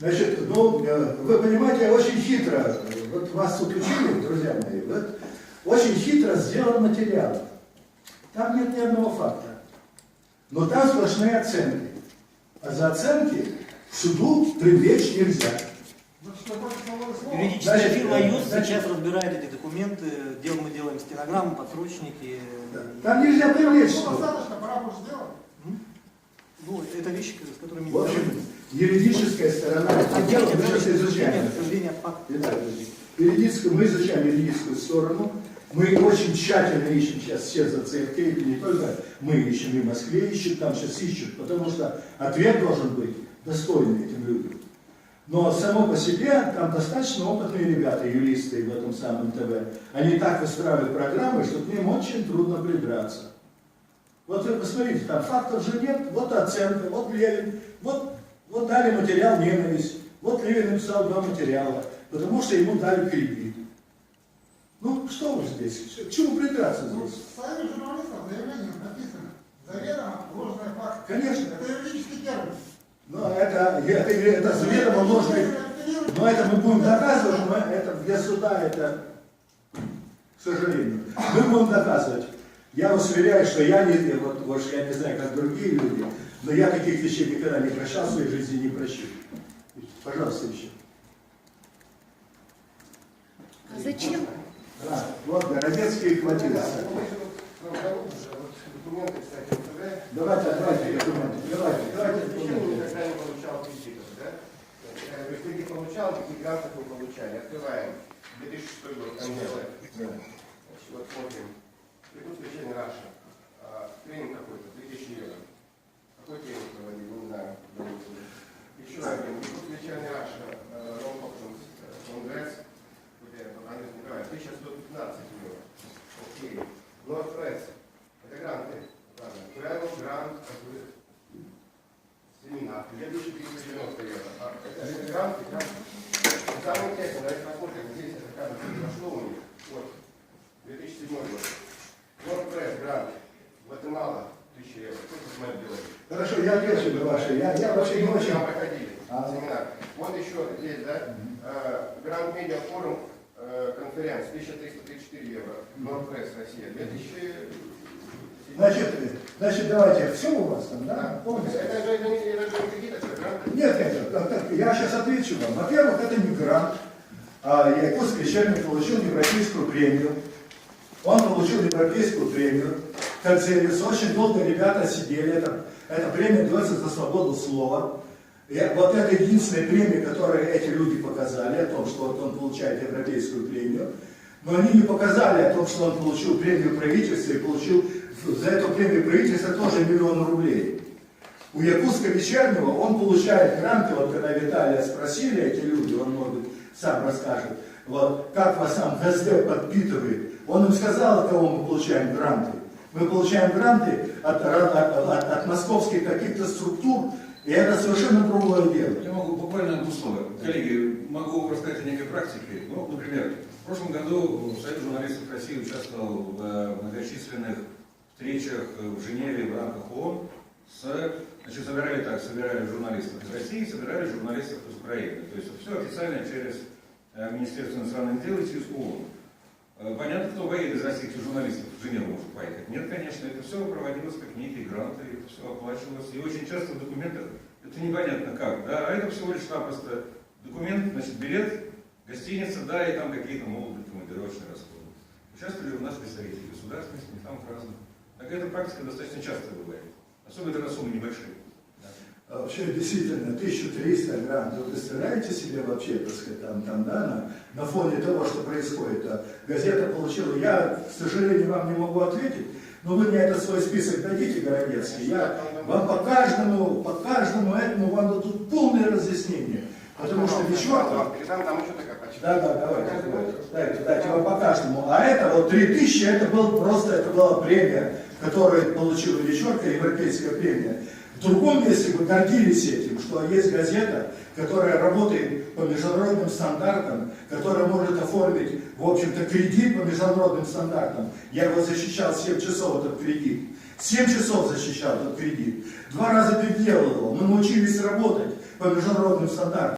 Значит, ну, вы понимаете, очень хитро, вот вас тут учили, друзья мои, вот, очень хитро сделан материал. Там нет ни одного факта. Но там сплошные оценки. А за оценки к суду привлечь нельзя. Юридическая фирма ЮЗ сейчас разбирает эти документы, мы делаем стенограммы, подсрочники. Там нельзя привлечь. Достаточно, пора уже сделать. Ну, это вещи, с которыми В общем, юридическая сторона дела мы сейчас изучаем. Мы изучаем юридическую сторону. Мы очень тщательно ищем сейчас все зацепки, и не только мы ищем, и в Москве ищут, там сейчас ищут, потому что ответ должен быть достойный этим людям. Но само по себе, там достаточно опытные ребята, юристы в этом самом ТВ, они так выстраивают программы, что к ним очень трудно придраться. Вот вы посмотрите, там фактов же нет, вот оценка, вот Левин, вот дали материал «Ненависть», вот Левин написал 2 материала, потому что ему дали кредит. Ну, что вы здесь? К чему придраться здесь? В союзе журналистов заявление написано. Заведомо ложный факт. Конечно. Это юридический термин. Но это заведомо ложный. Но это мы будем доказывать, но это для суда, это, к сожалению. Мы будем доказывать. Я вас уверяю, что я не знаю, как другие люди, но я таких вещей никогда не прощал в своей жизни, не прощу. Пожалуйста, еще. А зачем? Вот, Городецкий хватился. Документы, кстати, Давайте документы. Давайте Почему документы. никогда не получал кредитов, да? Кредит получал, таких грантов не получали. Открываем. 2006 год, МДЛ. Значит, вот смотрим. Прикус лечения Раша. Тренинг какой-то, 3000 евро. Какой тренинг проводили, не знаю. Еще один. Прикус лечения Раша. Ромпоксонс. Конгресс. 1115 евро. Окей. Нордпресс. Это гранты. Travel грант. Семинар. 2390 евро. Это гранты. Самое интересное, давайте посмотрим, здесь это как произошло у них. Вот. 2007 год. Нордпресс грант. Гватемала. 1000 евро. Что посмотреть делать? Хорошо, я отвечу на ваши. Я вообще не очень... Там проходили. Семинар. Вот еще здесь, да? Гранд Медиа Форум. Конференц 1334 евро. Нордпресс Россия. 2000. Значит, давайте, все у вас там, да? Помните? Это же не кредит, это грант. Нет, я сейчас отвечу вам. Во-первых, это не грант. Якутский Черник получил европейскую премию. Он получил европейскую премию. Кацелис. Очень долго ребята сидели. Эта премия дается за свободу слова. И вот это единственная премия, которую эти люди показали, о том, что вот он получает европейскую премию. Но они не показали о том, что он получил премию правительства и получил за эту премию правительства тоже 1 000 000 рублей. У Якутска Вечернего он получает гранты, вот когда Виталия спросили эти люди, он, может быть, сам расскажет, вот, как вас сам ГСД подпитывает. Он им сказал, от кого мы получаем гранты. Мы получаем гранты от московских каких-то структур, и это совершенно другое дело. Я могу буквально 2 слова. Коллеги, могу рассказать о некой практике. Ну, например, в прошлом году Союз журналистов России участвовал в многочисленных встречах в Женеве в рамках ООН. Значит, собирали журналистов из России, собирали журналистов из Украины. То есть все официально через Министерство иностранных дел и через ООН. Понятно, кто поедет из российских журналистов в Женеву может поехать. Нет, конечно, это все проводилось как некие гранты, это все оплачивалось. И очень часто в документах это непонятно как, да, а это всего лишь напросто документ, значит, билет, гостиница, да, и там какие-то могут быть командировочные расходы. Участвовали у нас представители государственных, не самых разных. Так эта практика достаточно часто бывает, особенно когда суммы небольшие. Вообще, действительно, 1300 грамм, вы представляете себе вообще, так сказать, там да, на фоне того, что происходит, газета получила, я, к сожалению, вам не могу ответить, но вы мне этот свой список дадите, Городецкий, я вам по каждому этому вам дадут полное разъяснение, потому что вечерка... Давайте вам по каждому, а это вот 3000, это была премия, которую получила вечерка, европейская премия. В другом месте вы гордились этим, что есть газета, которая работает по международным стандартам, которая может оформить, в общем-то, кредит по международным стандартам. Я его защищал 7 часов этот кредит. 7 часов защищал этот кредит. 2 раза переделал его. Мы научились работать по международным стандартам.